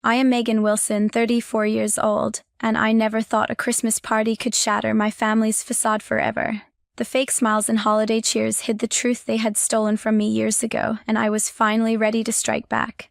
I am Megan Wilson, 34 years old, and I never thought a Christmas party could shatter my family's facade forever. The fake smiles and holiday cheers hid the truth they had stolen from me years ago, and I was finally ready to strike back.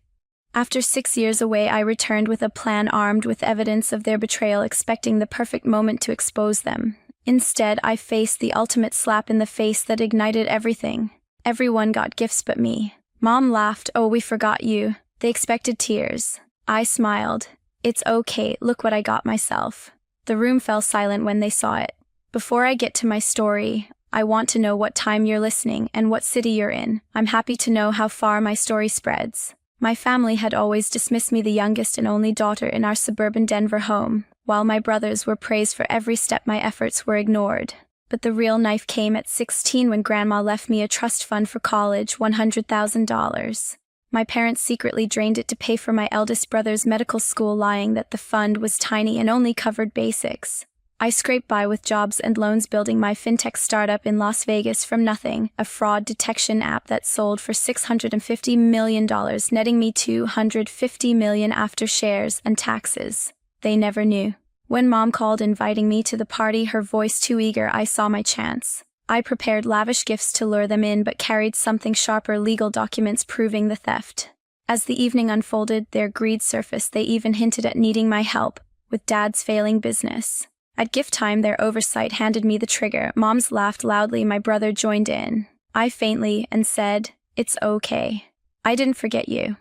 After 6 years away, I returned with a plan armed with evidence of their betrayal, expecting the perfect moment to expose them. Instead, I faced the ultimate slap in the face that ignited everything. Everyone got gifts but me. Mom laughed, "Oh, we forgot you." They expected tears. I smiled. "It's okay, look what I got myself." The room fell silent when they saw it. Before I get to my story, I want to know what time you're listening and what city you're in. I'm happy to know how far my story spreads. My family had always dismissed me, the youngest and only daughter in our suburban Denver home, while my brothers were praised for every step my efforts were ignored. But the real knife came at 16 when Grandma left me a trust fund for college, $100,000. My parents secretly drained it to pay for my eldest brother's medical school, lying that the fund was tiny and only covered basics. I scraped by with jobs and loans, building my fintech startup in Las Vegas from nothing, a fraud detection app that sold for $650 million, netting me $250 million after shares and taxes. They never knew. When Mom called inviting me to the party, her voice too eager, I saw my chance. I prepared lavish gifts to lure them in, but carried something sharper: legal documents proving the theft. As the evening unfolded, their greed surfaced. They even hinted at needing my help with Dad's failing business. At gift time, their oversight handed me the trigger. Mom's laughed loudly. My brother joined in. I faintly and said, "It's okay. I didn't forget you."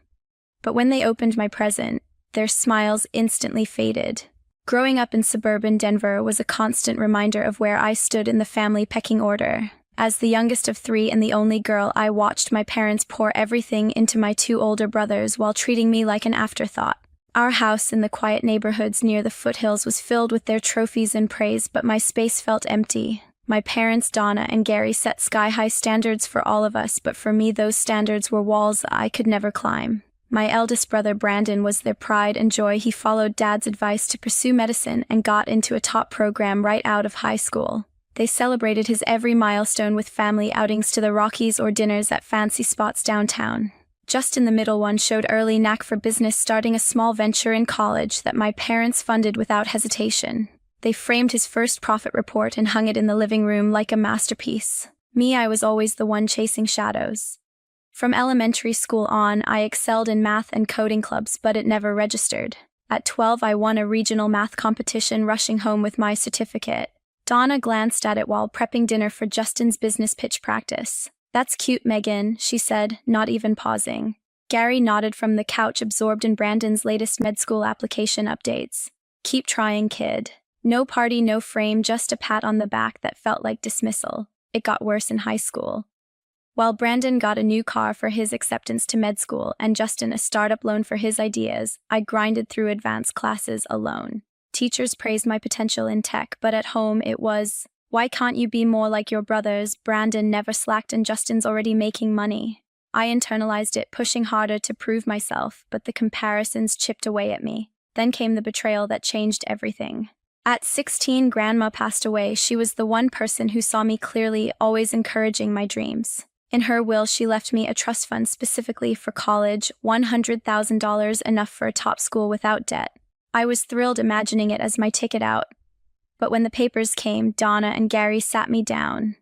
But when they opened my present, their smiles instantly faded. Growing up in suburban Denver was a constant reminder of where I stood in the family pecking order. As the youngest of 3 and the only girl, I watched my parents pour everything into my 2 older brothers while treating me like an afterthought. Our house in the quiet neighborhoods near the foothills was filled with their trophies and praise, but my space felt empty. My parents, Donna and Gary, set sky-high standards for all of us, but for me those standards were walls I could never climb. My eldest brother, Brandon, was their pride and joy. He followed Dad's advice to pursue medicine and got into a top program right out of high school. They celebrated his every milestone with family outings to the Rockies or dinners at fancy spots downtown. Justin, the middle one, showed early knack for business, starting a small venture in college that my parents funded without hesitation. They framed his first profit report and hung it in the living room like a masterpiece. Me, I was always the one chasing shadows. From elementary school on, I excelled in math and coding clubs, but it never registered. At 12, I won a regional math competition, rushing home with my certificate. Donna glanced at it while prepping dinner for Justin's business pitch practice. "That's cute, Megan," she said, not even pausing. Gary nodded from the couch, absorbed in Brandon's latest med school application updates. "Keep trying, kid." No party, no frame, just a pat on the back that felt like dismissal. It got worse in high school. While Brandon got a new car for his acceptance to med school and Justin a startup loan for his ideas, I grinded through advanced classes alone. Teachers praised my potential in tech, but at home it was, "Why can't you be more like your brothers?" Brandon never slacked and Justin's already making money. I internalized it, pushing harder to prove myself, but the comparisons chipped away at me. Then came the betrayal that changed everything. At 16, Grandma passed away. She was the one person who saw me clearly, always encouraging my dreams. In her will, she left me a trust fund specifically for college, $100,000, enough for a top school without debt. I was thrilled, imagining it as my ticket out. But when the papers came, Donna and Gary sat me down.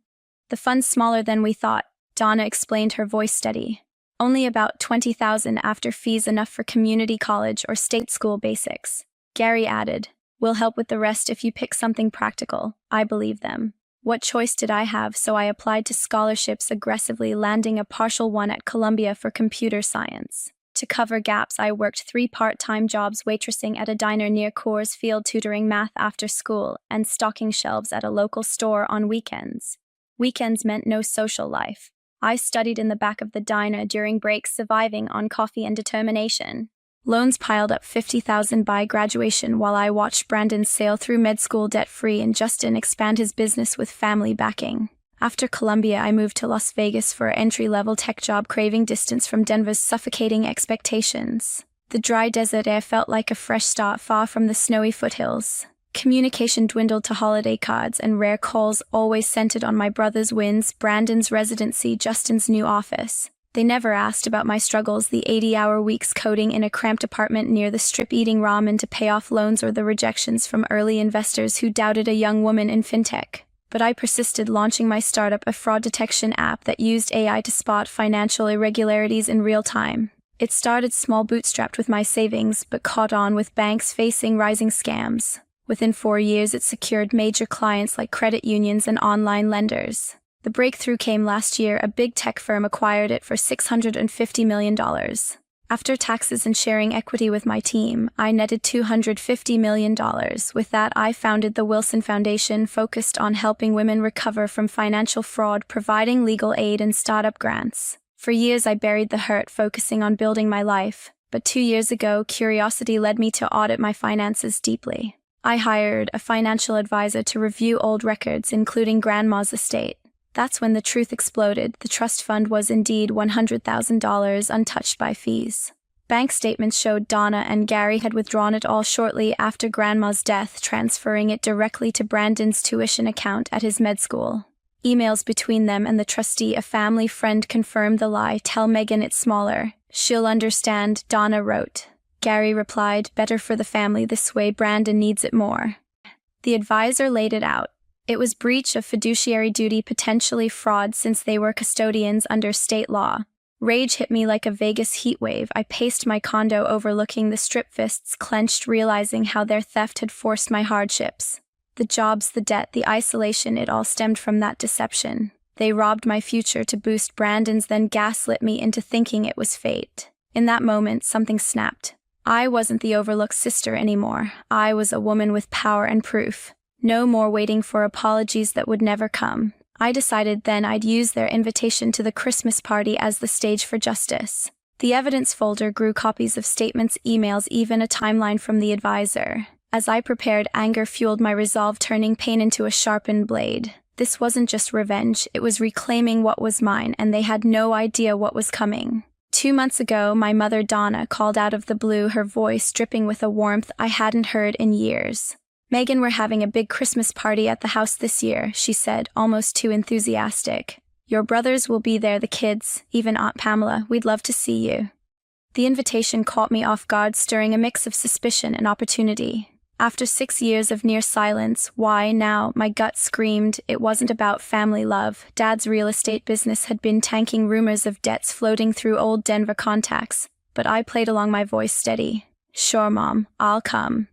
"The fund's smaller than we thought," Donna explained, her voice steady. "Only about $20,000 after fees, enough for community college or state school basics." Gary added, "We'll help with the rest if you pick something practical." I believed them. What choice did I have? So I applied to scholarships aggressively, landing a partial one at Columbia for computer science. To cover gaps, I worked 3 part-time jobs: waitressing at a diner near Coors Field, tutoring math after school, and stocking shelves at a local store on weekends. Weekends meant no social life. I studied in the back of the diner during breaks, surviving on coffee and determination. Loans piled up $50,000 by graduation, while I watched Brandon sail through med school debt-free and Justin expand his business with family backing. After Columbia, I moved to Las Vegas for an entry-level tech job, craving distance from Denver's suffocating expectations. The dry desert air felt like a fresh start, far from the snowy foothills. Communication dwindled to holiday cards and rare calls, always centered on my brother's wins, Brandon's residency, Justin's new office. They never asked about my struggles, the 80-hour weeks coding in a cramped apartment near the strip eating ramen to pay off loans, or the rejections from early investors who doubted a young woman in fintech. But I persisted, launching my startup, a fraud detection app that used AI to spot financial irregularities in real time. It started small, bootstrapped with my savings, but caught on with banks facing rising scams. Within 4 years, it secured major clients like credit unions and online lenders. The breakthrough came last year. A big tech firm acquired it for $650 million. After taxes and sharing equity with my team, I netted $250 million. With that, I founded the Wilson Foundation, focused on helping women recover from financial fraud, providing legal aid and startup grants. For years, I buried the hurt, focusing on building my life. But 2 years ago, curiosity led me to audit my finances deeply. I hired a financial advisor to review old records, including Grandma's estate. That's when the truth exploded. The trust fund was indeed $100,000, untouched by fees. Bank statements showed Donna and Gary had withdrawn it all shortly after Grandma's death, transferring it directly to Brandon's tuition account at his med school. Emails between them and the trustee, a family friend, confirmed the lie. "Tell Megan it's smaller. She'll understand," Donna wrote. Gary replied, "Better for the family this way. Brandon needs it more." The advisor laid it out. It was breach of fiduciary duty, potentially fraud, since they were custodians under state law. Rage hit me like a Vegas heat wave. I paced my condo overlooking the strip, fists clenched, realizing how their theft had forced my hardships. The jobs, the debt, the isolation, it all stemmed from that deception. They robbed my future to boost Brandon's, then gaslit me into thinking it was fate. In that moment, something snapped. I wasn't the overlooked sister anymore. I was a woman with power and proof. No more waiting for apologies that would never come. I decided then I'd use their invitation to the Christmas party as the stage for justice. The evidence folder grew, copies of statements, emails, even a timeline from the advisor. As I prepared, anger fueled my resolve, turning pain into a sharpened blade. This wasn't just revenge, it was reclaiming what was mine, and they had no idea what was coming. 2 months ago, my mother Donna called out of the blue, her voice dripping with a warmth I hadn't heard in years. "Megan, we're having a big Christmas party at the house this year," she said, almost too enthusiastic. "Your brothers will be there, the kids, even Aunt Pamela. We'd love to see you." The invitation caught me off guard, stirring a mix of suspicion and opportunity. After 6 years of near silence, why now? My gut screamed. It wasn't about family love. Dad's real estate business had been tanking, rumors of debts floating through old Denver contacts. But I played along, my voice steady. "Sure, Mom, I'll come."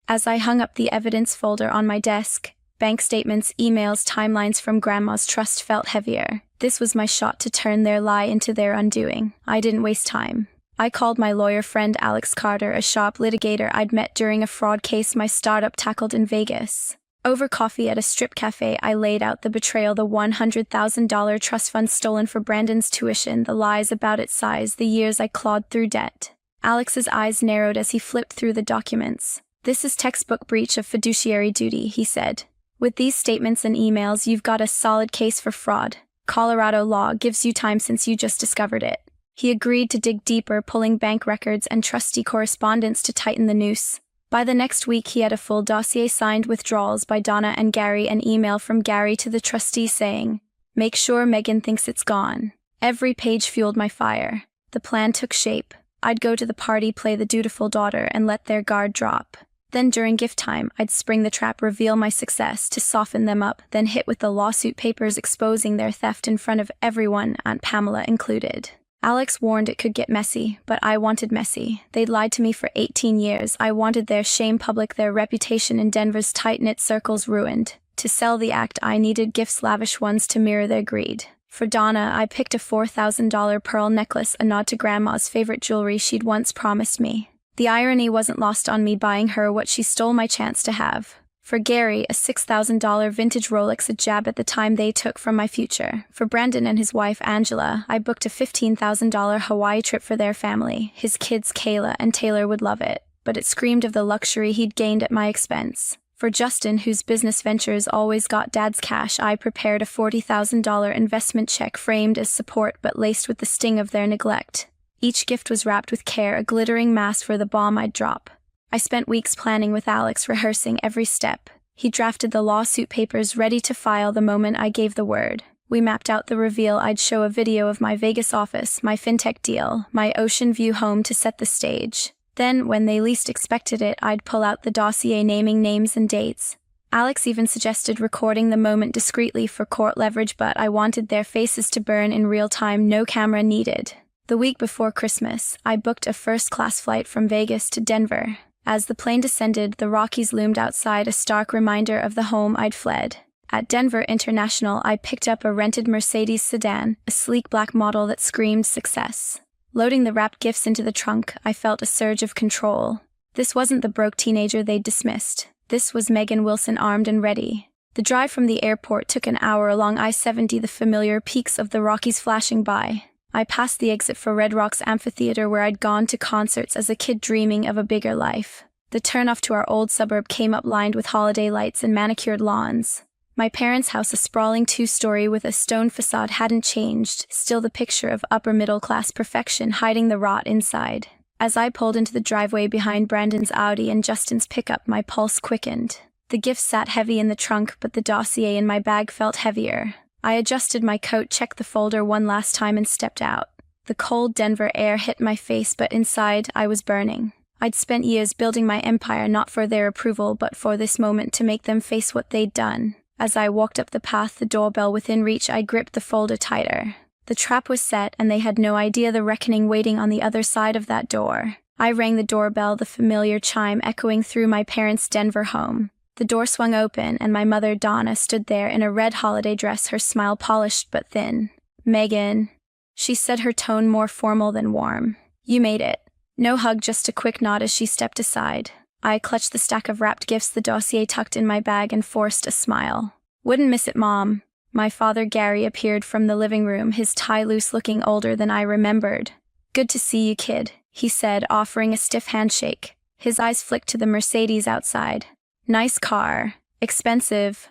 As I hung up the evidence folder on my desk, bank statements, emails, timelines from Grandma's trust felt heavier. This was my shot to turn their lie into their undoing. I didn't waste time. I called my lawyer friend Alex Carter, a sharp litigator I'd met during a fraud case my startup tackled in Vegas. Over coffee at a strip cafe, I laid out the betrayal, the $100,000 trust fund stolen for Brandon's tuition, the lies about its size, the years I clawed through debt. Alex's eyes narrowed as he flipped through the documents. "This is textbook breach of fiduciary duty," he said. "With these statements and emails, you've got a solid case for fraud. Colorado law gives you time since you just discovered it." He agreed to dig deeper, pulling bank records and trustee correspondence to tighten the noose. By the next week, he had a full dossier, signed withdrawals by Donna and Gary, an email from Gary to the trustee saying, "Make sure Megan thinks it's gone." Every page fueled my fire. The plan took shape. I'd go to the party, play the dutiful daughter, and let their guard drop. Then during gift time, I'd spring the trap, reveal my success to soften them up, then hit with the lawsuit papers exposing their theft in front of everyone, Aunt Pamela included. Alex warned it could get messy, but I wanted messy. They'd lied to me for 18 years. I wanted their shame public, their reputation in Denver's tight-knit circles ruined. To sell the act, I needed gifts, lavish ones to mirror their greed. For Donna, I picked a $4,000 pearl necklace, a nod to Grandma's favorite jewelry she'd once promised me. The irony wasn't lost on me, buying her what she stole my chance to have. For Gary, a $6,000 vintage Rolex, a jab at the time they took from my future. For Brandon and his wife Angela, I booked a $15,000 Hawaii trip for their family. His kids Kayla and Taylor would love it, but it screamed of the luxury he'd gained at my expense. For Justin, whose business ventures always got Dad's cash, I prepared a $40,000 investment check, framed as support but laced with the sting of their neglect. Each gift was wrapped with care, a glittering mask for the bomb I'd drop. I spent weeks planning with Alex, rehearsing every step. He drafted the lawsuit papers, ready to file the moment I gave the word. We mapped out the reveal. I'd show a video of my Vegas office, my fintech deal, my ocean view home to set the stage. Then, when they least expected it, I'd pull out the dossier naming names and dates. Alex even suggested recording the moment discreetly for court leverage, but I wanted their faces to burn in real time, no camera needed. The week before Christmas, I booked a first-class flight from Vegas to Denver. As the plane descended, the Rockies loomed outside, a stark reminder of the home I'd fled. At Denver International, I picked up a rented Mercedes sedan, a sleek black model that screamed success. Loading the wrapped gifts into the trunk, I felt a surge of control. This wasn't the broke teenager they'd dismissed. This was Megan Wilson, armed and ready. The drive from the airport took an hour along I-70, the familiar peaks of the Rockies flashing by. I passed the exit for Red Rocks Amphitheater, where I'd gone to concerts as a kid dreaming of a bigger life. The turnoff to our old suburb came up lined with holiday lights and manicured lawns. My parents' house, a sprawling two-story with a stone facade, hadn't changed, still the picture of upper-middle-class perfection hiding the rot inside. As I pulled into the driveway behind Brandon's Audi and Justin's pickup, my pulse quickened. The gifts sat heavy in the trunk, but the dossier in my bag felt heavier. I adjusted my coat, checked the folder one last time, and stepped out. The cold Denver air hit my face, but inside, I was burning. I'd spent years building my empire, not for their approval, but for this moment to make them face what they'd done. As I walked up the path, the doorbell within reach, I gripped the folder tighter. The trap was set, and they had no idea the reckoning waiting on the other side of that door. I rang the doorbell, the familiar chime echoing through my parents' Denver home. The door swung open, and my mother, Donna, stood there in a red holiday dress, her smile polished but thin. "Megan," she said, her tone more formal than warm. "You made it." No hug, just a quick nod as she stepped aside. I clutched the stack of wrapped gifts, the dossier tucked in my bag, and forced a smile. "Wouldn't miss it, Mom." My father, Gary, appeared from the living room, his tie loose, looking older than I remembered. "Good to see you, kid," he said, offering a stiff handshake. His eyes flicked to the Mercedes outside. "Nice car. Expensive."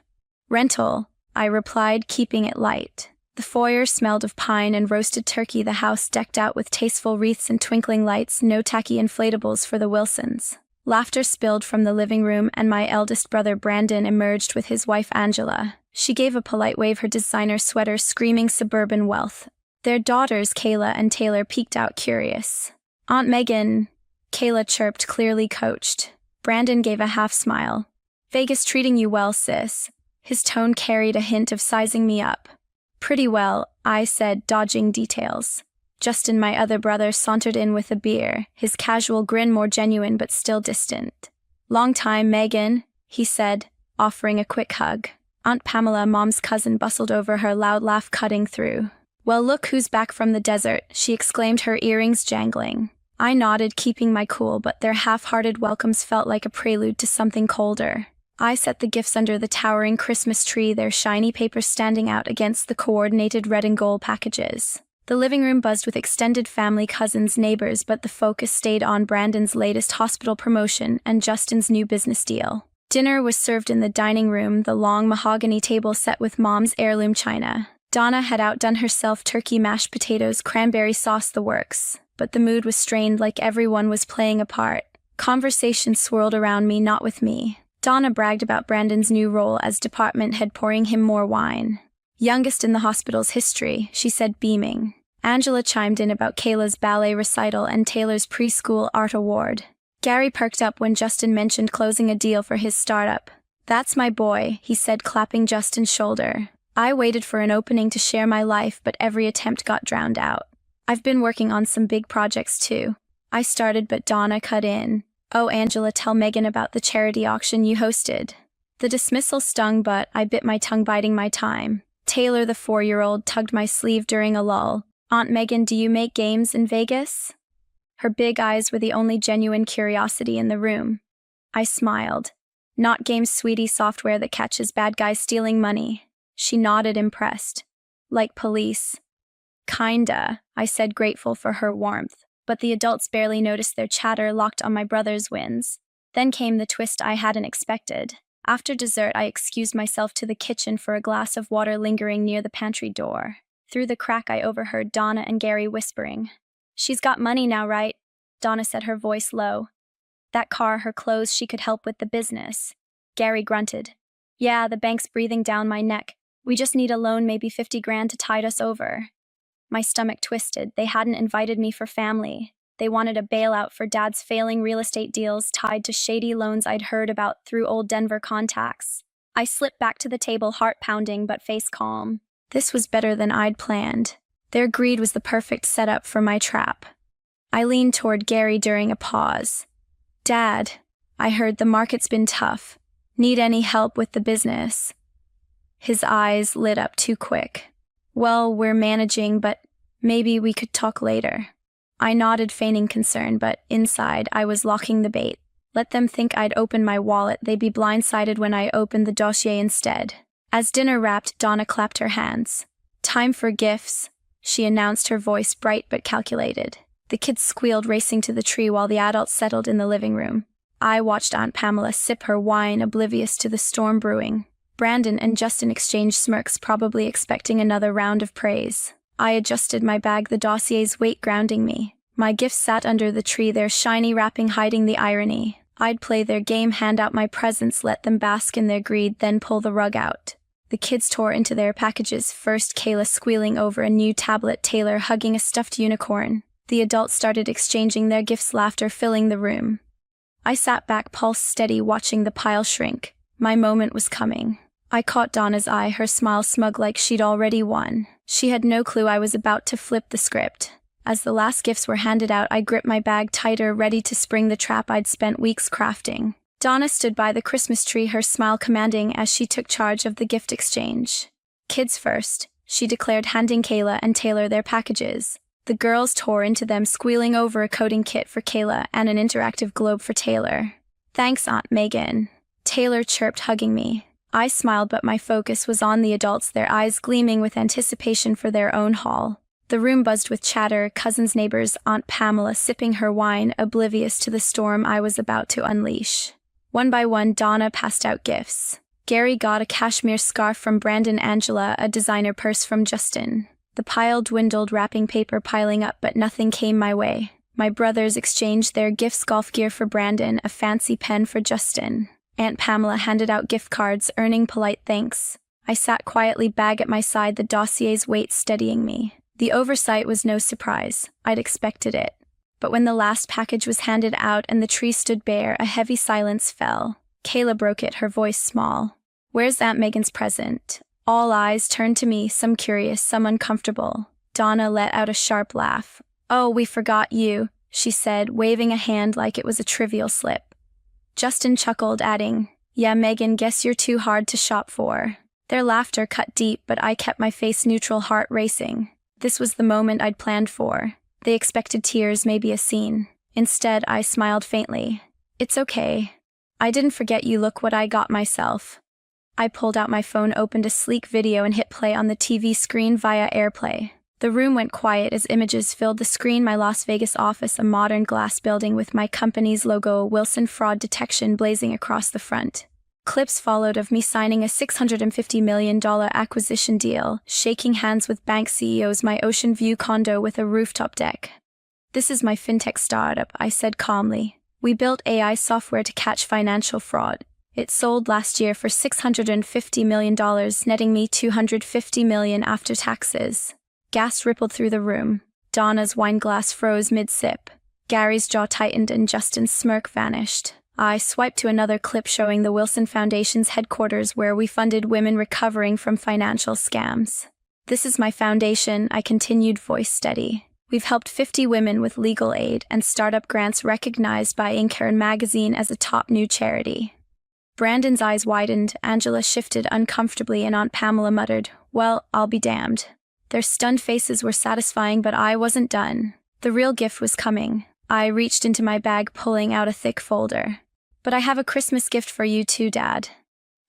"Rental," I replied, keeping it light. The foyer smelled of pine and roasted turkey, the house decked out with tasteful wreaths and twinkling lights, no tacky inflatables for the Wilsons. Laughter spilled from the living room, and my eldest brother Brandon emerged with his wife Angela. She gave a polite wave, her designer sweater screaming suburban wealth. Their daughters, Kayla and Taylor, peeked out curious. "Aunt Megan," Kayla chirped, clearly coached. Brandon gave a half smile. "Vegas treating you well, sis." His tone carried a hint of sizing me up. "Pretty well," I said, dodging details. Justin, my other brother, sauntered in with a beer, his casual grin more genuine but still distant. "Long time, Megan," he said, offering a quick hug. Aunt Pamela, Mom's cousin, bustled over, her loud laugh cutting through. "Well, look who's back from the desert," she exclaimed, her earrings jangling. I nodded, keeping my cool, but their half-hearted welcomes felt like a prelude to something colder. I set the gifts under the towering Christmas tree, their shiny papers standing out against the coordinated red and gold packages. The living room buzzed with extended family, cousins, neighbors, but the focus stayed on Brandon's latest hospital promotion and Justin's new business deal. Dinner was served in the dining room, the long mahogany table set with Mom's heirloom china. Donna had outdone herself, turkey, mashed potatoes, cranberry sauce, the works. But the mood was strained, like everyone was playing a part. Conversation swirled around me, not with me. Donna bragged about Brandon's new role as department head, pouring him more wine. "Youngest in the hospital's history," she said, beaming. Angela chimed in about Kayla's ballet recital and Taylor's preschool art award. Gary perked up when Justin mentioned closing a deal for his startup. "That's my boy," he said, clapping Justin's shoulder. I waited for an opening to share my life, but every attempt got drowned out. "I've been working on some big projects too." I started, but Donna cut in. "Oh, Angela, tell Megan about the charity auction you hosted." The dismissal stung, but I bit my tongue, biding my time. Taylor, the 4-year-old, tugged my sleeve during a lull. "Aunt Megan, do you make games in Vegas?" Her big eyes were the only genuine curiosity in the room. I smiled. "Not games, sweetie, software that catches bad guys stealing money." She nodded, impressed. "Like police?" "Kinda," I said, grateful for her warmth. But the adults barely noticed their chatter, locked on my brother's wins. Then came the twist I hadn't expected. After dessert, I excused myself to the kitchen for a glass of water, lingering near the pantry door. Through the crack, I overheard Donna and Gary whispering. "She's got money now, right?" Donna said, her voice low. "That car, her clothes, she could help with the business." Gary grunted. "Yeah, the bank's breathing down my neck. We just need a loan, maybe 50 grand to tide us over. My stomach twisted. They hadn't invited me for family. They wanted a bailout for Dad's failing real estate deals tied to shady loans I'd heard about through old Denver contacts. I slipped back to the table, heart pounding but face calm. This was better than I'd planned. Their greed was the perfect setup for my trap. I leaned toward Gary during a pause. Dad, I heard the market's been tough. Need any help with the business? His eyes lit up too quick. Well, we're managing, but maybe we could talk later. I nodded, feigning concern, but inside I was locking the bait. Let them think I'd opened my wallet, they'd be blindsided when I opened the dossier instead. As dinner wrapped, Donna clapped her hands. Time for gifts, she announced, her voice bright but calculated. The kids squealed, racing to the tree while the adults settled in the living room. I watched Aunt Pamela sip her wine, oblivious to the storm brewing. Brandon and Justin exchanged smirks, probably expecting another round of praise. I adjusted my bag, the dossier's weight grounding me. My gifts sat under the tree, their shiny wrapping hiding the irony. I'd play their game, hand out my presents, let them bask in their greed, then pull the rug out. The kids tore into their packages, first Kayla squealing over a new tablet, Taylor hugging a stuffed unicorn. The adults started exchanging their gifts, laughter filling the room. I sat back, pulse steady, watching the pile shrink. My moment was coming. I caught Donna's eye, her smile smug like she'd already won. She had no clue I was about to flip the script. As the last gifts were handed out, I gripped my bag tighter, ready to spring the trap I'd spent weeks crafting. Donna stood by the Christmas tree, her smile commanding as she took charge of the gift exchange. Kids first, she declared, handing Kayla and Taylor their packages. The girls tore into them, squealing over a coding kit for Kayla and an interactive globe for Taylor. Thanks, Aunt Megan, Taylor chirped, hugging me. I smiled, but my focus was on the adults, their eyes gleaming with anticipation for their own haul. The room buzzed with chatter, cousins, neighbors, Aunt Pamela sipping her wine, oblivious to the storm I was about to unleash. One by one, Donna passed out gifts. Gary got a cashmere scarf from Brandon, Angela a designer purse from Justin. The pile dwindled, wrapping paper piling up, but nothing came my way. My brothers exchanged their gifts, golf gear for Brandon, a fancy pen for Justin. Aunt Pamela handed out gift cards, earning polite thanks. I sat quietly, bag at my side, the dossier's weight steadying me. The oversight was no surprise. I'd expected it. But when the last package was handed out and the tree stood bare, a heavy silence fell. Kayla broke it, her voice small. Where's Aunt Megan's present? All eyes turned to me, some curious, some uncomfortable. Donna let out a sharp laugh. Oh, we forgot you, she said, waving a hand like it was a trivial slip. Justin chuckled, adding, Yeah, Megan, guess you're too hard to shop for. Their laughter cut deep, but I kept my face neutral, heart racing. This was the moment I'd planned for. They expected tears, maybe a scene. Instead, I smiled faintly. It's okay. I didn't forget you, look what I got myself. I pulled out my phone, opened a sleek video, and hit play on the TV screen via AirPlay. The room went quiet as images filled the screen. My Las Vegas office, a modern glass building with my company's logo, Wilson Fraud Detection, blazing across the front. Clips followed of me signing a $650 million acquisition deal, shaking hands with bank CEOs, my ocean view condo with a rooftop deck. This is my fintech startup, I said calmly. We built AI software to catch financial fraud. It sold last year for $650 million, netting me $250 million after taxes. Gas rippled through the room. Donna's wine glass froze mid-sip. Gary's jaw tightened and Justin's smirk vanished. I swiped to another clip showing the Wilson Foundation's headquarters, where we funded women recovering from financial scams. This is my foundation, I continued, voice steady. We've helped 50 women with legal aid and startup grants, recognized by Incairn magazine as a top new charity. Brandon's eyes widened, Angela shifted uncomfortably, and Aunt Pamela muttered, Well, I'll be damned. Their stunned faces were satisfying, but I wasn't done. The real gift was coming. I reached into my bag, pulling out a thick folder. But I have a Christmas gift for you too, Dad,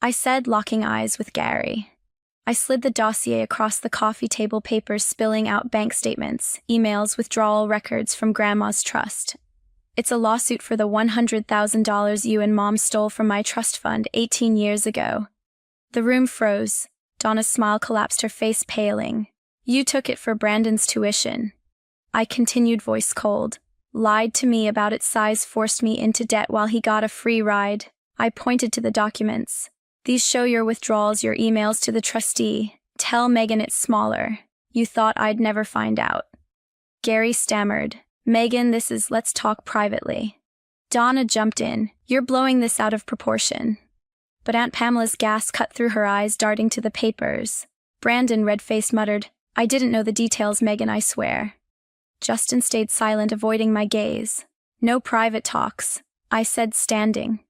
I said, locking eyes with Gary. I slid the dossier across the coffee table, papers spilling out, bank statements, emails, withdrawal records from Grandma's trust. It's a lawsuit for the $100,000 you and Mom stole from my trust fund 18 years ago. The room froze. Donna's smile collapsed, her face paling. You took it for Brandon's tuition. I continued, voice cold. Lied to me about its size, forced me into debt while he got a free ride. I pointed to the documents. These show your withdrawals, your emails to the trustee. Tell Megan it's smaller. You thought I'd never find out. Gary stammered. Megan, let's talk privately. Donna jumped in. You're blowing this out of proportion. But Aunt Pamela's gas cut through her eyes, darting to the papers. Brandon, red-faced, muttered, I didn't know the details, Megan, I swear. Justin stayed silent, avoiding my gaze. No private talks, I said, standing.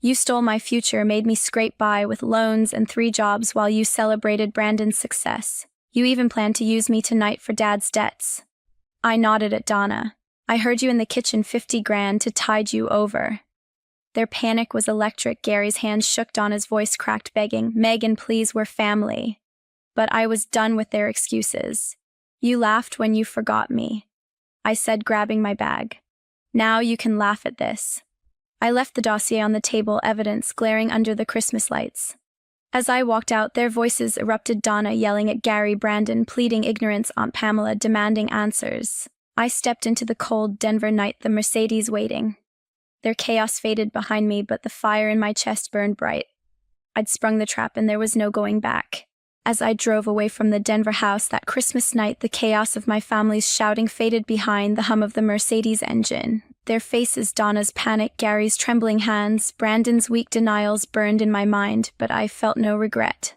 You stole my future, made me scrape by with loans and 3 jobs while you celebrated Brandon's success. You even planned to use me tonight for Dad's debts. I nodded at Donna. I heard you in the kitchen, 50 grand to tide you over. Their panic was electric. Gary's hands shook, Donna's voice cracked, begging, Megan, please, we're family. But I was done with their excuses. You laughed when you forgot me, I said, grabbing my bag. Now you can laugh at this. I left the dossier on the table, evidence glaring under the Christmas lights. As I walked out, their voices erupted, Donna yelling at Gary, Brandon pleading ignorance, Aunt Pamela demanding answers. I stepped into the cold Denver night, the Mercedes waiting. Their chaos faded behind me, but the fire in my chest burned bright. I'd sprung the trap and there was no going back. As I drove away from the Denver house that Christmas night, the chaos of my family's shouting faded behind the hum of the Mercedes engine. Their faces, Donna's panic, Gary's trembling hands, Brandon's weak denials burned in my mind, but I felt no regret.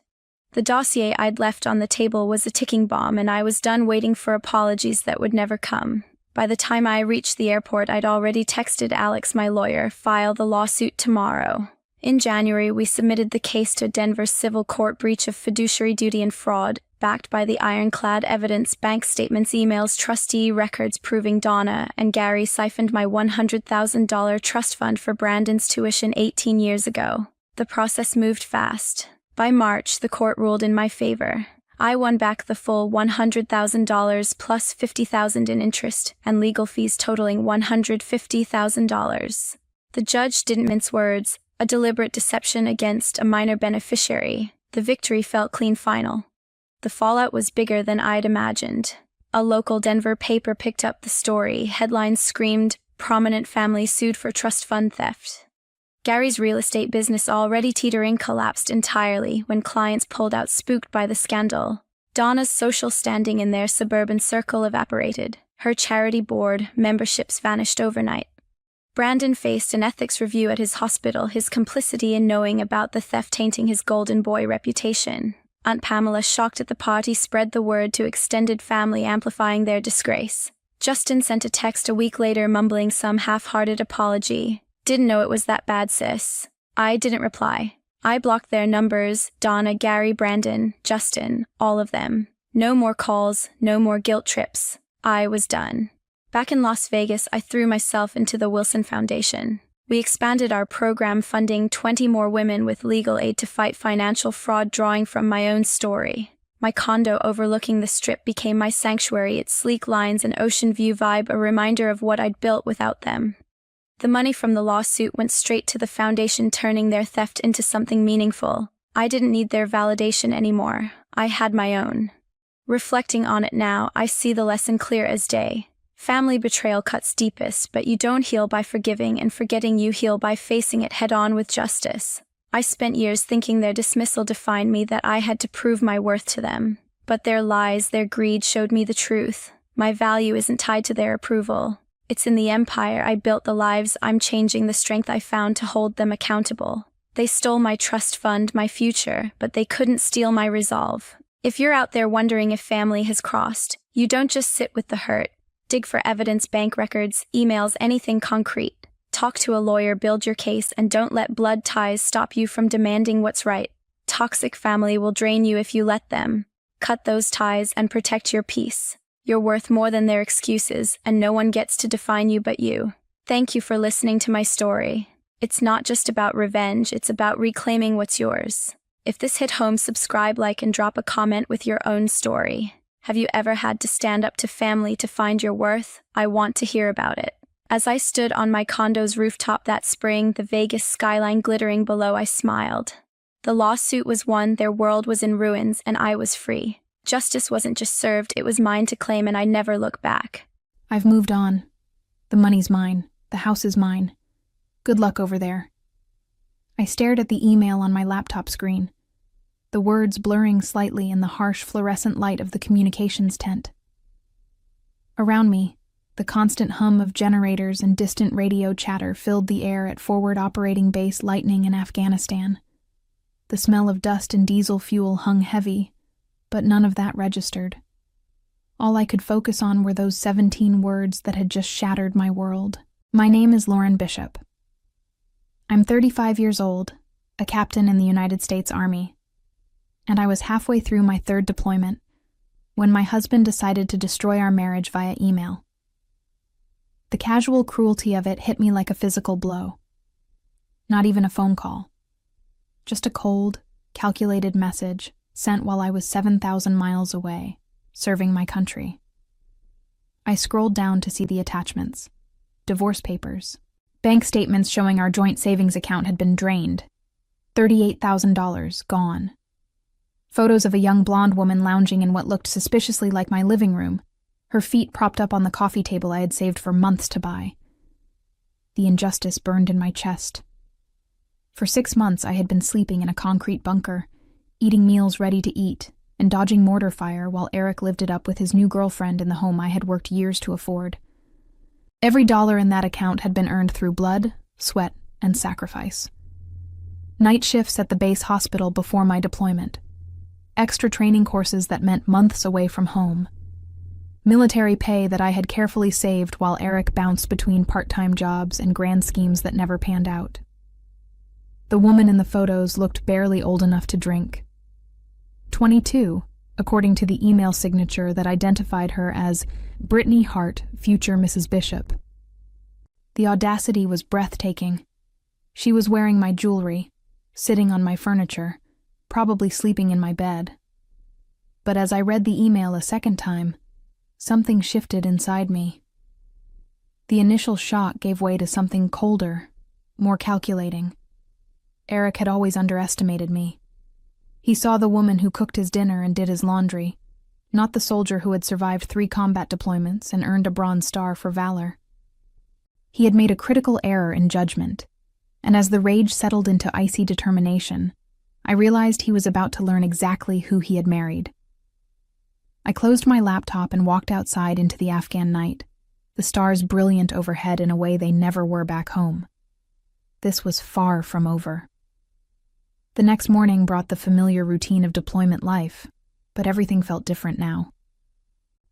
The dossier I'd left on the table was a ticking bomb, and I was done waiting for apologies that would never come. By the time I reached the airport, I'd already texted Alex, my lawyer, file the lawsuit tomorrow. In January, we submitted the case to Denver civil court, breach of fiduciary duty and fraud, backed by the ironclad evidence, bank statements, emails, trustee records proving Donna and Gary siphoned my $100,000 trust fund for Brandon's tuition 18 years ago. The process moved fast. By March, the court ruled in my favor. I won back the full $100,000 plus $50,000 in interest and legal fees totaling $150,000. The judge didn't mince words. A deliberate deception against a minor beneficiary. The victory felt clean, final. The fallout was bigger than I'd imagined. A local Denver paper picked up the story. Headlines screamed, prominent family sued for trust fund theft. Gary's real estate business, already teetering, collapsed entirely when clients pulled out, spooked by the scandal. Donna's social standing in their suburban circle evaporated. Her charity board memberships vanished overnight. Brandon faced an ethics review at his hospital, his complicity in knowing about the theft tainting his golden boy reputation. Aunt Pamela, shocked at the party, spread the word to extended family, amplifying their disgrace. Justin sent a text a week later mumbling some half-hearted apology. Didn't know it was that bad, sis. I didn't reply. I blocked their numbers, Donna, Gary, Brandon, Justin, all of them. No more calls, no more guilt trips. I was done. Back in Las Vegas, I threw myself into the Wilson Foundation. We expanded our program, funding 20 more women with legal aid to fight financial fraud, drawing from my own story. My condo overlooking the Strip became my sanctuary, its sleek lines and ocean view vibe a reminder of what I'd built without them. The money from the lawsuit went straight to the foundation, turning their theft into something meaningful. I didn't need their validation anymore. I had my own. Reflecting on it now, I see the lesson clear as day. Family betrayal cuts deepest, but you don't heal by forgiving and forgetting, you heal by facing it head-on with justice. I spent years thinking their dismissal defined me, that I had to prove my worth to them. But their lies, their greed showed me the truth. My value isn't tied to their approval. It's in the empire I built, the lives I'm changing, the strength I found to hold them accountable. They stole my trust fund, my future, but they couldn't steal my resolve. If you're out there wondering if family has crossed, you don't just sit with the hurt. Dig for evidence, bank records, emails, anything concrete. Talk to a lawyer, build your case, and don't let blood ties stop you from demanding what's right. Toxic family will drain you if you let them. Cut those ties and protect your peace. You're worth more than their excuses, and no one gets to define you but you. Thank you for listening to my story. It's not just about revenge, it's about reclaiming what's yours. If this hit home, subscribe, like, and drop a comment with your own story. Have you ever had to stand up to family to find your worth? I want to hear about it. As I stood on my condo's rooftop that spring, the Vegas skyline glittering below, I smiled. The lawsuit was won, their world was in ruins, and I was free. Justice wasn't just served, it was mine to claim, and I'd never look back. I've moved on. The money's mine. The house is mine. Good luck over there. I stared at the email on my laptop screen, the words blurring slightly in the harsh fluorescent light of the communications tent. Around me, the constant hum of generators and distant radio chatter filled the air at Forward Operating Base Lightning in Afghanistan. The smell of dust and diesel fuel hung heavy, but none of that registered. All I could focus on were those 17 words that had just shattered my world. My name is Lauren Bishop. I'm 35 years old, a captain in the United States Army, and I was halfway through my third deployment when my husband decided to destroy our marriage via email. The casual cruelty of it hit me like a physical blow. Not even a phone call. Just a cold, calculated message sent while I was 7,000 miles away, serving my country. I scrolled down to see the attachments. Divorce papers. Bank statements showing our joint savings account had been drained. $38,000 gone. Photos of a young blonde woman lounging in what looked suspiciously like my living room, her feet propped up on the coffee table I had saved for months to buy. The injustice burned in my chest. For 6 months I had been sleeping in a concrete bunker, eating meals ready to eat, and dodging mortar fire while Eric lived it up with his new girlfriend in the home I had worked years to afford. Every dollar in that account had been earned through blood, sweat, and sacrifice. Night shifts at the base hospital before my deployment. Extra training courses that meant months away from home. Military pay that I had carefully saved while Eric bounced between part-time jobs and grand schemes that never panned out. The woman in the photos looked barely old enough to drink. 22, according to the email signature that identified her as Brittany Hart, future Mrs. Bishop. The audacity was breathtaking. She was wearing my jewelry, sitting on my furniture, probably sleeping in my bed. But as I read the email a second time, something shifted inside me. The initial shock gave way to something colder, more calculating. Eric had always underestimated me. He saw the woman who cooked his dinner and did his laundry, not the soldier who had survived 3 combat deployments and earned a Bronze Star for valor. He had made a critical error in judgment, and as the rage settled into icy determination, I realized he was about to learn exactly who he had married. I closed my laptop and walked outside into the Afghan night, the stars brilliant overhead in a way they never were back home. This was far from over. The next morning brought the familiar routine of deployment life, but everything felt different now.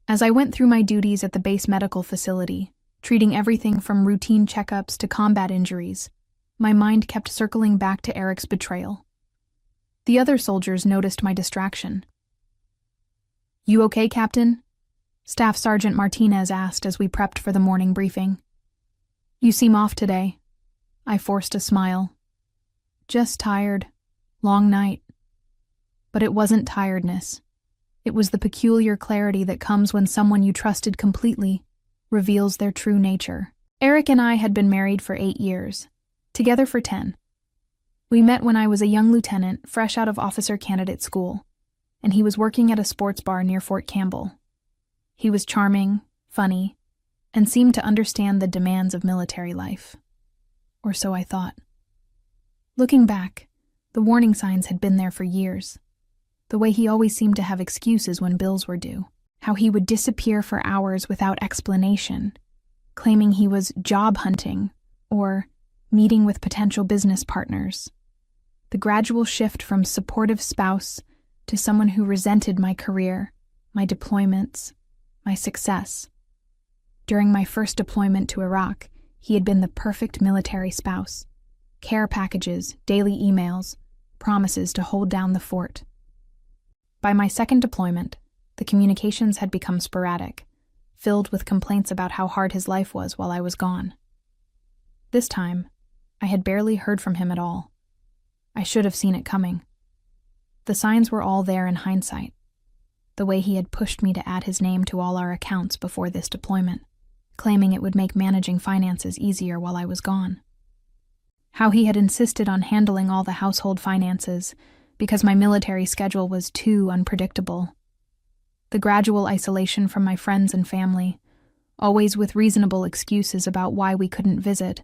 As I went through my duties at the base medical facility, treating everything from routine checkups to combat injuries, my mind kept circling back to Eric's betrayal. The other soldiers noticed my distraction. "You okay, Captain?" Staff Sergeant Martinez asked as we prepped for the morning briefing. "You seem off today." I forced a smile. "Just tired. Long night." But it wasn't tiredness. It was the peculiar clarity that comes when someone you trusted completely reveals their true nature. Eric and I had been married for 8 years, together for 10. We met when I was a young lieutenant, fresh out of officer candidate school, and he was working at a sports bar near Fort Campbell. He was charming, funny, and seemed to understand the demands of military life. Or so I thought. Looking back, the warning signs had been there for years. The way he always seemed to have excuses when bills were due. How he would disappear for hours without explanation, claiming he was job hunting or meeting with potential business partners. The gradual shift from supportive spouse to someone who resented my career, my deployments, my success. During my first deployment to Iraq, he had been the perfect military spouse. Care packages, daily emails, promises to hold down the fort. By my second deployment, the communications had become sporadic, filled with complaints about how hard his life was while I was gone. This time, I had barely heard from him at all. I should have seen it coming. The signs were all there in hindsight. The way he had pushed me to add his name to all our accounts before this deployment, claiming it would make managing finances easier while I was gone. How he had insisted on handling all the household finances because my military schedule was too unpredictable. The gradual isolation from my friends and family, always with reasonable excuses about why we couldn't visit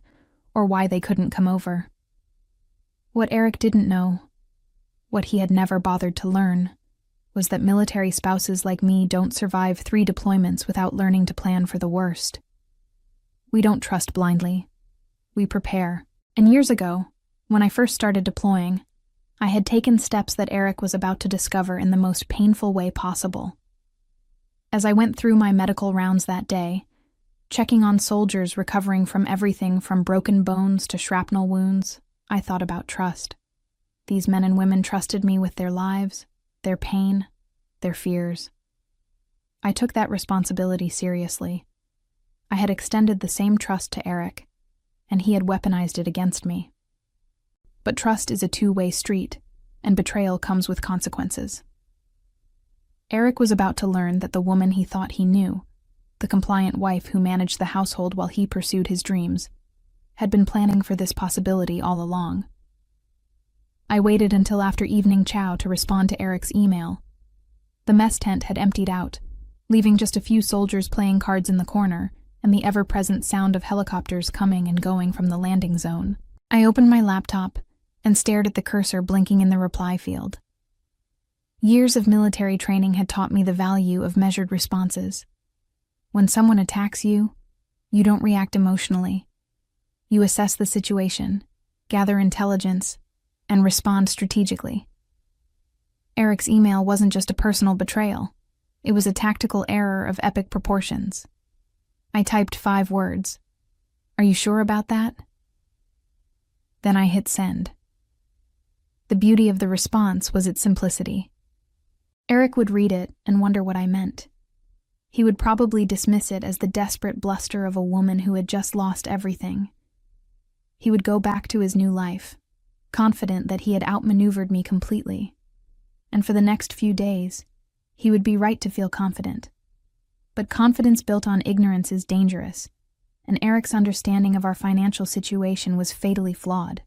or why they couldn't come over. What Eric didn't know, what he had never bothered to learn, was that military spouses like me don't survive 3 deployments without learning to plan for the worst. We don't trust blindly. We prepare. And years ago, when I first started deploying, I had taken steps that Eric was about to discover in the most painful way possible. As I went through my medical rounds that day, checking on soldiers recovering from everything from broken bones to shrapnel wounds, I thought about trust. These men and women trusted me with their lives, their pain, their fears. I took that responsibility seriously. I had extended the same trust to Eric, and he had weaponized it against me. But trust is a two-way street, and betrayal comes with consequences. Eric was about to learn that the woman he thought he knew, the compliant wife who managed the household while he pursued his dreams, had been planning for this possibility all along. I waited until after evening chow to respond to Eric's email. The mess tent had emptied out, leaving just a few soldiers playing cards in the corner and the ever-present sound of helicopters coming and going from the landing zone. I opened my laptop and stared at the cursor blinking in the reply field. Years of military training had taught me the value of measured responses. When someone attacks you, you don't react emotionally. You assess the situation, gather intelligence, and respond strategically. Eric's email wasn't just a personal betrayal. It was a tactical error of epic proportions. I typed 5 words. "Are you sure about that?" Then I hit send. The beauty of the response was its simplicity. Eric would read it and wonder what I meant. He would probably dismiss it as the desperate bluster of a woman who had just lost everything. He would go back to his new life, confident that he had outmaneuvered me completely. And for the next few days, he would be right to feel confident. But confidence built on ignorance is dangerous, and Eric's understanding of our financial situation was fatally flawed.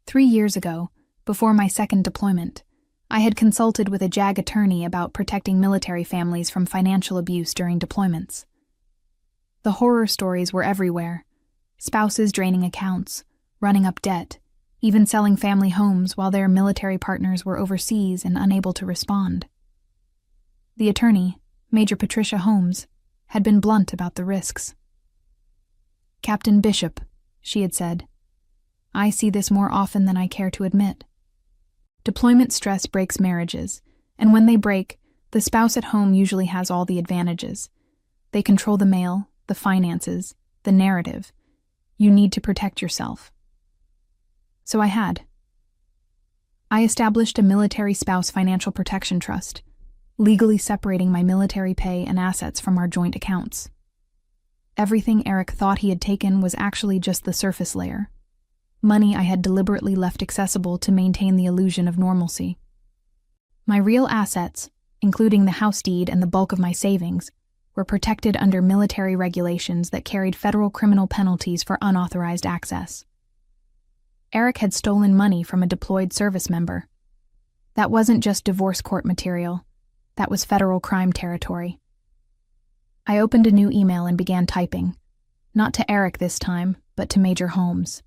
3 years ago, before my second deployment, I had consulted with a JAG attorney about protecting military families from financial abuse during deployments. The horror stories were everywhere: spouses draining accounts, running up debt, even selling family homes while their military partners were overseas and unable to respond. The attorney, Major Patricia Holmes, had been blunt about the risks. "Captain Bishop," she had said, "I see this more often than I care to admit. Deployment stress breaks marriages, and when they break, the spouse at home usually has all the advantages. They control the mail, the finances, the narrative. You need to protect yourself." So I had. I established a military spouse financial protection trust, legally separating my military pay and assets from our joint accounts. Everything Eric thought he had taken was actually just the surface layer. Money I had deliberately left accessible to maintain the illusion of normalcy. My real assets, including the house deed and the bulk of my savings, were protected under military regulations that carried federal criminal penalties for unauthorized access. Eric had stolen money from a deployed service member. That wasn't just divorce court material. That was federal crime territory. I opened a new email and began typing. Not to Eric this time, but to Major Holmes.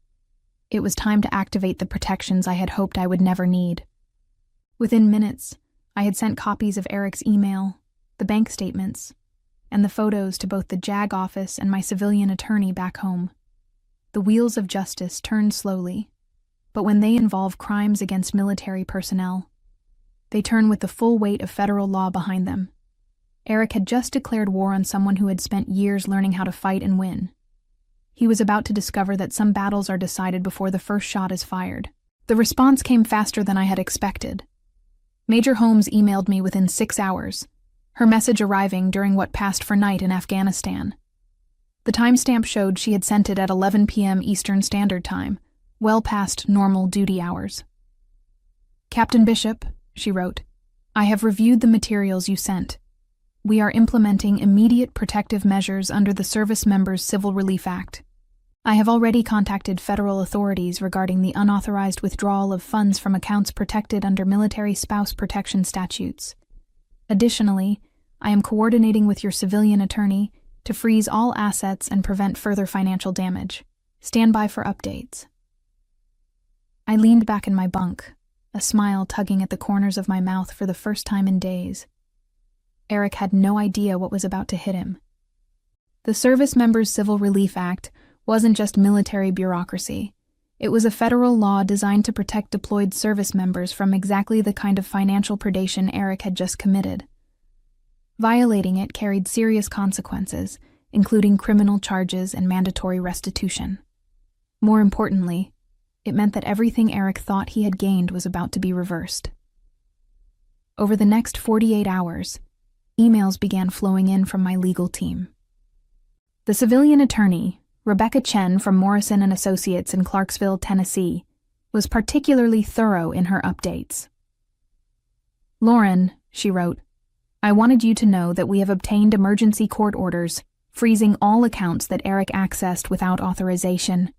It was time to activate the protections I had hoped I would never need. Within minutes, I had sent copies of Eric's email, the bank statements, and the photos to both the JAG office and my civilian attorney back home. The wheels of justice turn slowly, but when they involve crimes against military personnel, they turn with the full weight of federal law behind them. Eric had just declared war on someone who had spent years learning how to fight and win. He was about to discover that some battles are decided before the first shot is fired. The response came faster than I had expected. Major Holmes emailed me within 6 hours, her message arriving during what passed for night in Afghanistan. The timestamp showed she had sent it at 11 p.m. Eastern Standard Time, well past normal duty hours. "Captain Bishop," she wrote, "I have reviewed the materials you sent. We are implementing immediate protective measures under the Service Members Civil Relief Act. I have already contacted federal authorities regarding the unauthorized withdrawal of funds from accounts protected under military spouse protection statutes. Additionally, I am coordinating with your civilian attorney to freeze all assets and prevent further financial damage. Stand by for updates." I leaned back in my bunk, a smile tugging at the corners of my mouth for the first time in days. Eric had no idea what was about to hit him. The Service Members Civil Relief Act wasn't just military bureaucracy. It was a federal law designed to protect deployed service members from exactly the kind of financial predation Eric had just committed. Violating it carried serious consequences, including criminal charges and mandatory restitution. More importantly, it meant that everything Eric thought he had gained was about to be reversed. Over the next 48 hours, emails began flowing in from my legal team. The civilian attorney, Rebecca Chen from Morrison & Associates in Clarksville, Tennessee, was particularly thorough in her updates. "Lauren," she wrote, "I wanted you to know that we have obtained emergency court orders freezing all accounts that Eric accessed without authorization.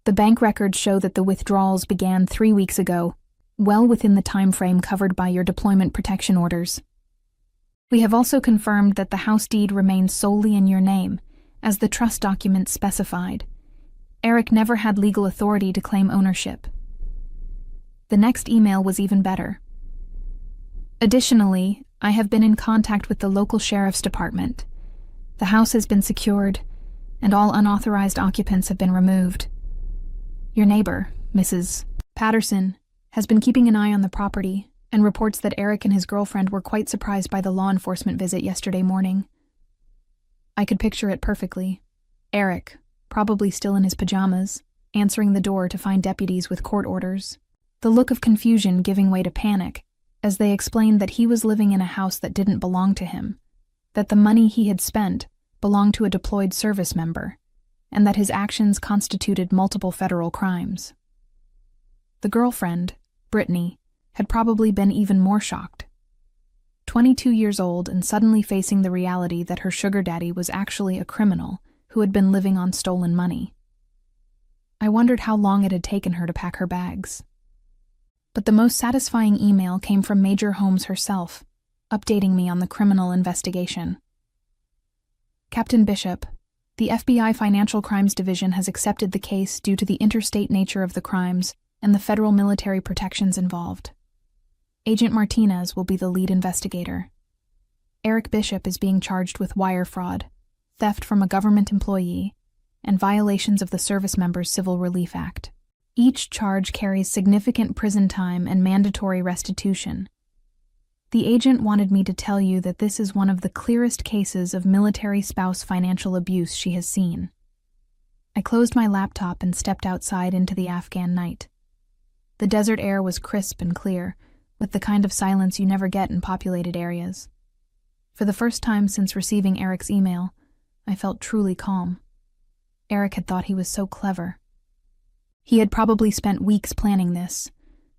The bank records show that the withdrawals began 3 weeks ago, well within the time frame covered by your deployment protection orders. We have also confirmed that the house deed remains solely in your name, as the trust documents specified. Eric never had legal authority to claim ownership." The next email was even better. "Additionally, I have been in contact with the local sheriff's department. The house has been secured, and all unauthorized occupants have been removed. Your neighbor, Mrs. Patterson, has been keeping an eye on the property and reports that Eric and his girlfriend were quite surprised by the law enforcement visit yesterday morning." I could picture it perfectly. Eric, probably still in his pajamas, answering the door to find deputies with court orders, the look of confusion giving way to panic as they explained that he was living in a house that didn't belong to him, that the money he had spent belonged to a deployed service member, and that his actions constituted multiple federal crimes. The girlfriend, Brittany, had probably been even more shocked. 22 years old and suddenly facing the reality that her sugar daddy was actually a criminal who had been living on stolen money. I wondered how long it had taken her to pack her bags. But the most satisfying email came from Major Holmes herself, updating me on the criminal investigation. "Captain Bishop, the FBI Financial Crimes Division has accepted the case due to the interstate nature of the crimes and the federal military protections involved. Agent Martinez will be the lead investigator. Eric Bishop is being charged with wire fraud, theft from a government employee, and violations of the Service Members Civil Relief Act. Each charge carries significant prison time and mandatory restitution. The agent wanted me to tell you that this is one of the clearest cases of military spouse financial abuse she has seen." I closed my laptop and stepped outside into the Afghan night. The desert air was crisp and clear, with the kind of silence you never get in populated areas. For the first time since receiving Eric's email, I felt truly calm. Eric had thought he was so clever. He had probably spent weeks planning this,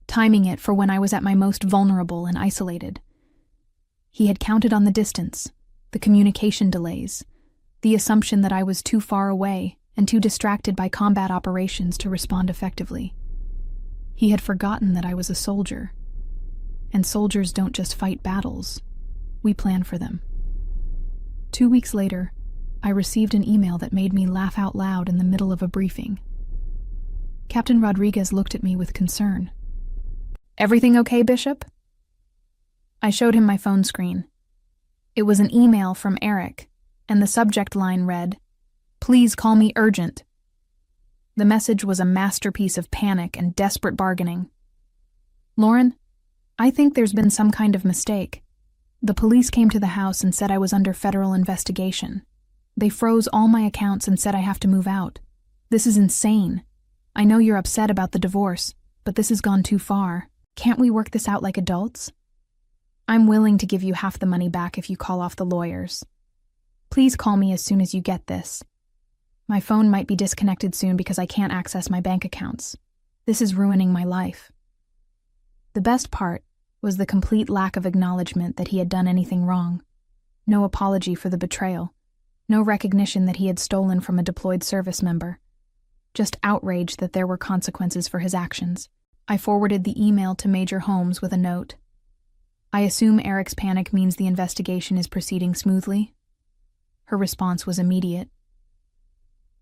timing it for when I was at my most vulnerable and isolated. He had counted on the distance, the communication delays, the assumption that I was too far away and too distracted by combat operations to respond effectively. He had forgotten that I was a soldier. And soldiers don't just fight battles, we plan for them. 2 weeks later, I received an email that made me laugh out loud in the middle of a briefing. Captain Rodriguez looked at me with concern. "Everything okay, Bishop?" I showed him my phone screen. It was an email from Eric, and the subject line read, "Please call me urgent." The message was a masterpiece of panic and desperate bargaining. "Lauren, I think there's been some kind of mistake. The police came to the house and said I was under federal investigation. They froze all my accounts and said I have to move out. This is insane. I know you're upset about the divorce, but this has gone too far. Can't we work this out like adults? I'm willing to give you half the money back if you call off the lawyers. Please call me as soon as you get this. My phone might be disconnected soon because I can't access my bank accounts. This is ruining my life." The best part was the complete lack of acknowledgement that he had done anything wrong. No apology for the betrayal. No recognition that he had stolen from a deployed service member. Just outrage that there were consequences for his actions. I forwarded the email to Major Holmes with a note. "I assume Eric's panic means the investigation is proceeding smoothly?" Her response was immediate.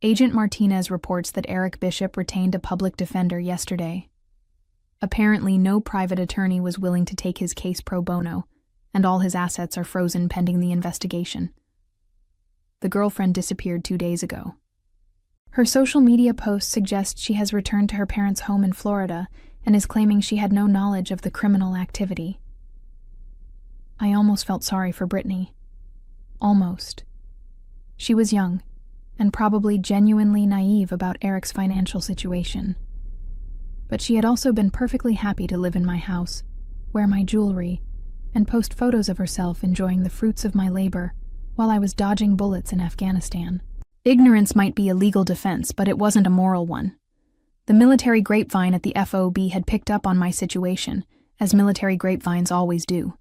"Agent Martinez reports that Eric Bishop retained a public defender yesterday, Apparently, no private attorney was willing to take his case pro bono, and all his assets are frozen pending the investigation. The girlfriend disappeared 2 days ago. Her social media posts suggest she has returned to her parents' home in Florida and is claiming she had no knowledge of the criminal activity. I almost felt sorry for Brittany. Almost. She was young, and probably genuinely naive about Eric's financial situation. But she had also been perfectly happy to live in my house, wear my jewelry, and post photos of herself enjoying the fruits of my labor while I was dodging bullets in Afghanistan. Ignorance might be a legal defense, but it wasn't a moral one. The military grapevine at the FOB had picked up on my situation, as military grapevines always do.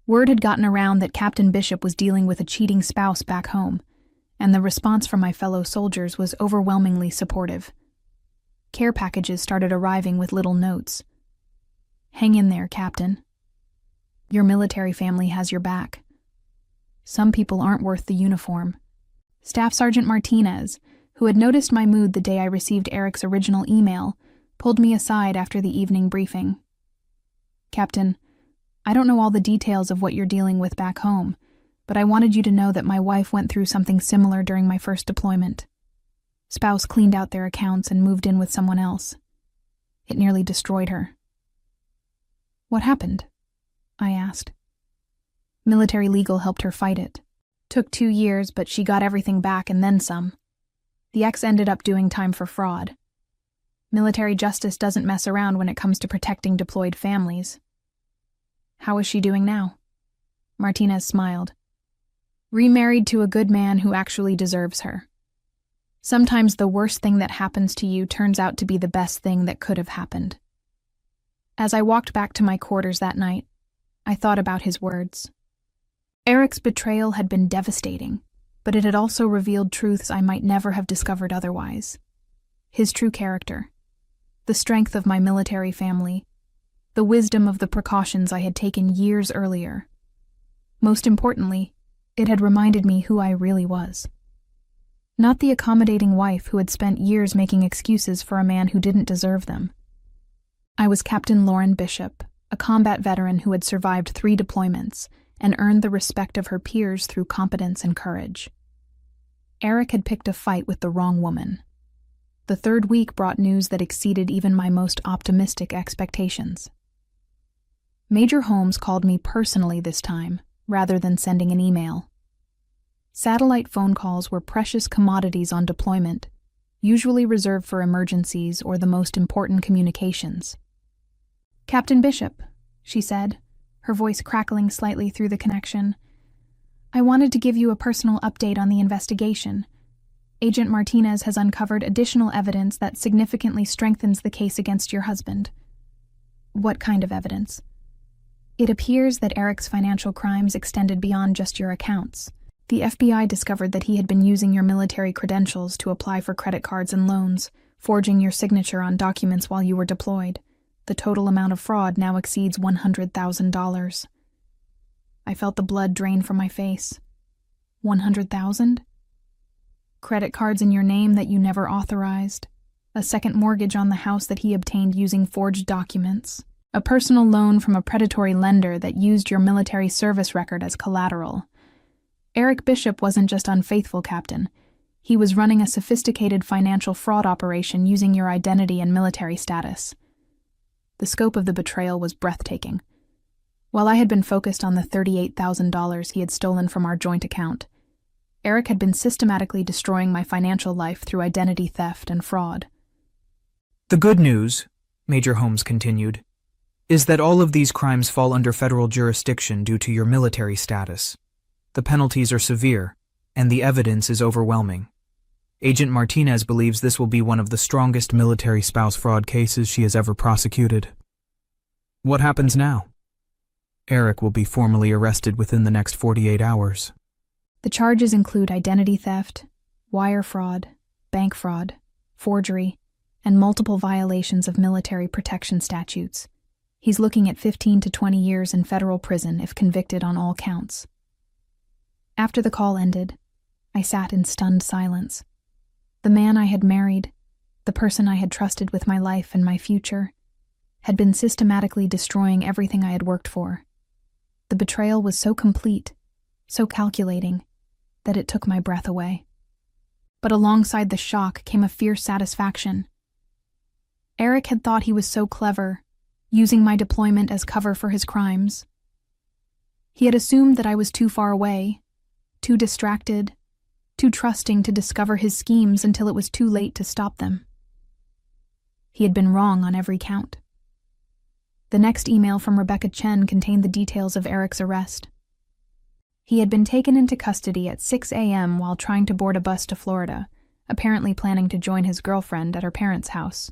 Word had gotten around that Captain Bishop was dealing with a cheating spouse back home, and the response from my fellow soldiers was overwhelmingly supportive. Care packages started arriving with little notes. "Hang in there, Captain. Your military family has your back. Some people aren't worth the uniform." Staff Sergeant Martinez, who had noticed my mood the day I received Eric's original email, pulled me aside after the evening briefing. "Captain, I don't know all the details of what you're dealing with back home, but I wanted you to know that my wife went through something similar during my first deployment. Spouse cleaned out their accounts and moved in with someone else. It nearly destroyed her." "What happened?" I asked. "Military legal helped her fight it. Took 2 years, but she got everything back and then some. The ex ended up doing time for fraud. Military justice doesn't mess around when it comes to protecting deployed families." "How is she doing now?" Martinez smiled. "Remarried to a good man who actually deserves her. Sometimes the worst thing that happens to you turns out to be the best thing that could have happened." As I walked back to my quarters that night, I thought about his words. Eric's betrayal had been devastating, but it had also revealed truths I might never have discovered otherwise. His true character, the strength of my military family, the wisdom of the precautions I had taken years earlier. Most importantly, it had reminded me who I really was. Not the accommodating wife who had spent years making excuses for a man who didn't deserve them. I was Captain Lauren Bishop, a combat veteran who had survived 3 deployments and earned the respect of her peers through competence and courage. Eric had picked a fight with the wrong woman. The 3rd week brought news that exceeded even my most optimistic expectations. Major Holmes called me personally this time, rather than sending an email. Satellite phone calls were precious commodities on deployment, usually reserved for emergencies or the most important communications. "Captain Bishop," she said, her voice crackling slightly through the connection. "I wanted to give you a personal update on the investigation. Agent Martinez has uncovered additional evidence that significantly strengthens the case against your husband." "What kind of evidence?" "It appears that Eric's financial crimes extended beyond just your accounts. The FBI discovered that he had been using your military credentials to apply for credit cards and loans, forging your signature on documents while you were deployed. The total amount of fraud now exceeds $100,000. I felt the blood drain from my face. 100,000? Credit cards in your name that you never authorized. A second mortgage on the house that he obtained using forged documents. A personal loan from a predatory lender that used your military service record as collateral. Eric Bishop wasn't just unfaithful, Captain. He was running a sophisticated financial fraud operation using your identity and military status. The scope of the betrayal was breathtaking. While I had been focused on the $38,000 he had stolen from our joint account, Eric had been systematically destroying my financial life through identity theft and fraud. "The good news," Major Holmes continued, "is that all of these crimes fall under federal jurisdiction due to your military status. The penalties are severe, and the evidence is overwhelming. Agent Martinez believes this will be one of the strongest military spouse fraud cases she has ever prosecuted." "What happens now?" "Eric will be formally arrested within the next 48 hours. The charges include identity theft, wire fraud, bank fraud, forgery, and multiple violations of military protection statutes. He's looking at 15 to 20 years in federal prison if convicted on all counts." After the call ended, I sat in stunned silence. The man I had married, the person I had trusted with my life and my future, had been systematically destroying everything I had worked for. The betrayal was so complete, so calculating, that it took my breath away. But alongside the shock came a fierce satisfaction. Eric had thought he was so clever, using my deployment as cover for his crimes. He had assumed that I was too far away, too distracted, too trusting to discover his schemes until it was too late to stop them. He had been wrong on every count. The next email from Rebecca Chen contained the details of Eric's arrest. He had been taken into custody at 6 a.m. while trying to board a bus to Florida, apparently planning to join his girlfriend at her parents' house.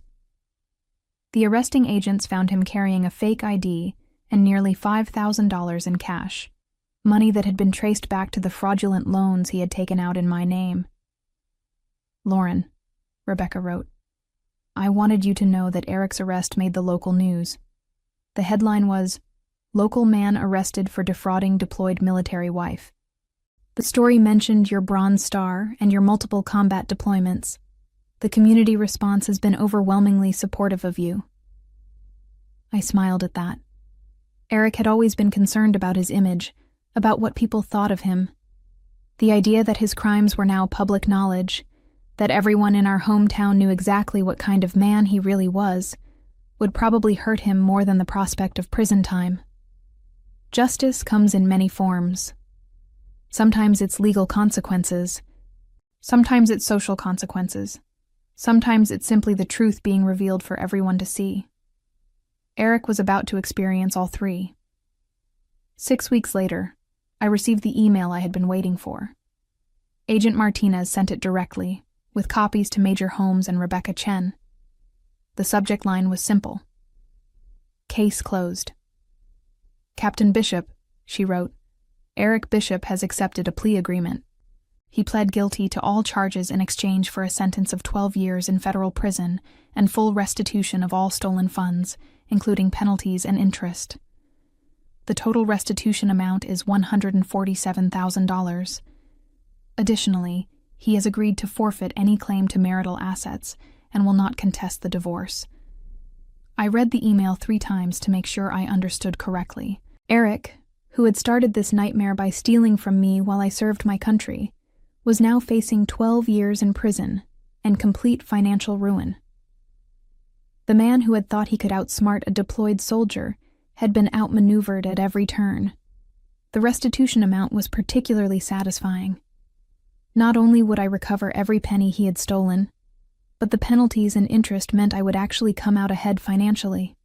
The arresting agents found him carrying a fake ID and nearly $5,000 in cash, money that had been traced back to the fraudulent loans he had taken out in my name. "Lauren," Rebecca wrote, "I wanted you to know that Eric's arrest made the local news. The headline was, 'Local man arrested for defrauding deployed military wife.' The story mentioned your Bronze Star and your multiple combat deployments. The community response has been overwhelmingly supportive of you." I smiled at that. Eric had always been concerned about his image, about what people thought of him. The idea that his crimes were now public knowledge, that everyone in our hometown knew exactly what kind of man he really was, would probably hurt him more than the prospect of prison time. Justice comes in many forms. Sometimes it's legal consequences. Sometimes it's social consequences. Sometimes it's simply the truth being revealed for everyone to see. Eric was about to experience all three. 6 weeks later, I received the email I had been waiting for. Agent Martinez sent it directly, with copies to Major Holmes and Rebecca Chen. The subject line was simple. "Case closed." "Captain Bishop," she wrote, "Eric Bishop has accepted a plea agreement. He pled guilty to all charges in exchange for a sentence of 12 years in federal prison and full restitution of all stolen funds, including penalties and interest. The total restitution amount is $147,000. Additionally, he has agreed to forfeit any claim to marital assets and will not contest the divorce." I read the email 3 times to make sure I understood correctly. Eric, who had started this nightmare by stealing from me while I served my country, was now facing 12 years in prison and complete financial ruin. The man who had thought he could outsmart a deployed soldier had been outmaneuvered at every turn. The restitution amount was particularly satisfying. Not only would I recover every penny he had stolen, but the penalties and interest meant I would actually come out ahead financially.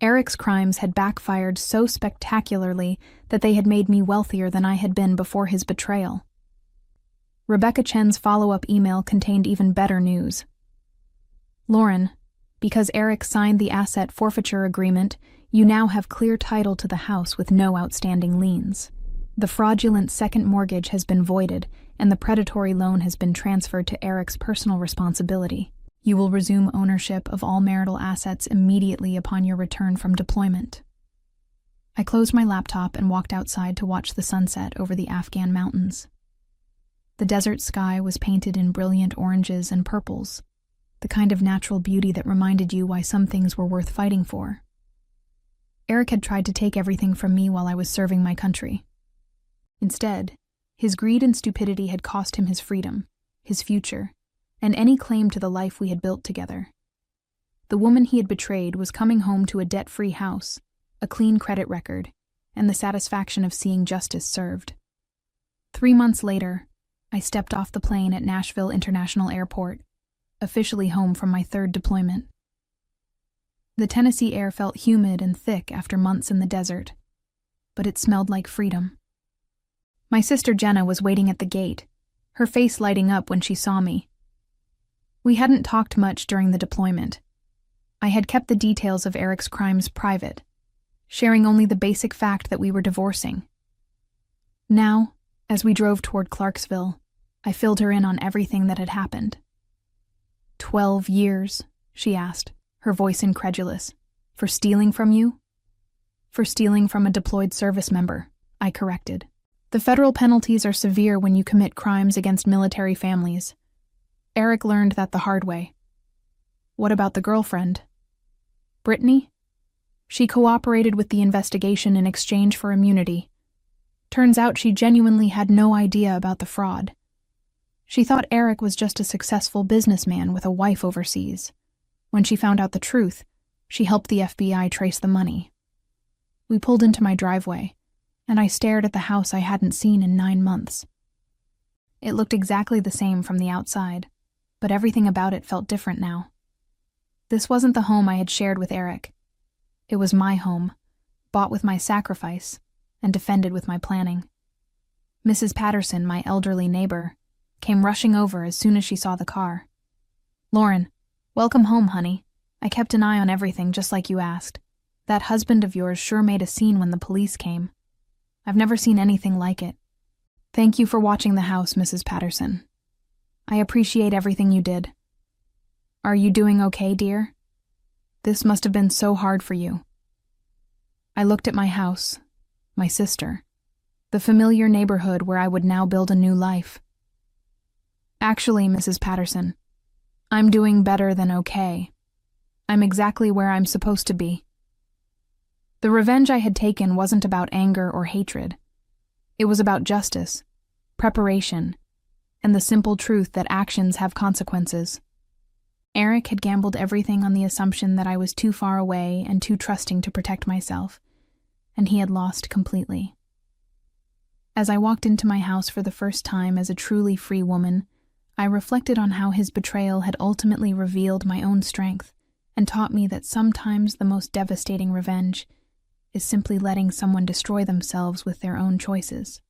Eric's crimes had backfired so spectacularly that they had made me wealthier than I had been before his betrayal. Rebecca Chen's follow-up email contained even better news. "Lauren, because Eric signed the asset forfeiture agreement, you now have clear title to the house with no outstanding liens. The fraudulent second mortgage has been voided, and the predatory loan has been transferred to Eric's personal responsibility. You will resume ownership of all marital assets immediately upon your return from deployment." I closed my laptop and walked outside to watch the sunset over the Afghan mountains. The desert sky was painted in brilliant oranges and purples, the kind of natural beauty that reminded you why some things were worth fighting for. Eric had tried to take everything from me while I was serving my country. Instead, his greed and stupidity had cost him his freedom, his future, and any claim to the life we had built together. The woman he had betrayed was coming home to a debt-free house, a clean credit record, and the satisfaction of seeing justice served. 3 months later, I stepped off the plane at Nashville International Airport, officially home from my 3rd deployment. The Tennessee air felt humid and thick after months in the desert, but it smelled like freedom. My sister Jenna was waiting at the gate, her face lighting up when she saw me. We hadn't talked much during the deployment. I had kept the details of Eric's crimes private, sharing only the basic fact that we were divorcing. Now, as we drove toward Clarksville, I filled her in on everything that had happened. 12 years, she asked, her voice incredulous. "For stealing from you?" "For stealing from a deployed service member," I corrected. "The federal penalties are severe when you commit crimes against military families. Eric learned that the hard way." "What about the girlfriend?" Brittany? She cooperated with the investigation in exchange for immunity. Turns out she genuinely had no idea about the fraud. She thought Eric was just a successful businessman with a wife overseas. When she found out the truth, she helped the FBI trace the money. We pulled into my driveway, and I stared at the house I hadn't seen in 9 months. It looked exactly the same from the outside, but everything about it felt different now. This wasn't the home I had shared with Eric. It was my home, bought with my sacrifice, and defended with my planning. Mrs. Patterson, my elderly neighbor, came rushing over as soon as she saw the car. "Lauren, welcome home, honey. I kept an eye on everything just like you asked. That husband of yours sure made a scene when the police came. I've never seen anything like it. Thank you for watching the house, Mrs. Patterson. I appreciate everything you did. Are you doing okay, dear? This must have been so hard for you." I looked at my house, my sister, the familiar neighborhood where I would now build a new life. "Actually, Mrs. Patterson, I'm doing better than okay. I'm exactly where I'm supposed to be." The revenge I had taken wasn't about anger or hatred. It was about justice, preparation, and the simple truth that actions have consequences. Eric had gambled everything on the assumption that I was too far away and too trusting to protect myself, and he had lost completely. As I walked into my house for the first time as a truly free woman, I reflected on how his betrayal had ultimately revealed my own strength and taught me that sometimes the most devastating revenge is simply letting someone destroy themselves with their own choices.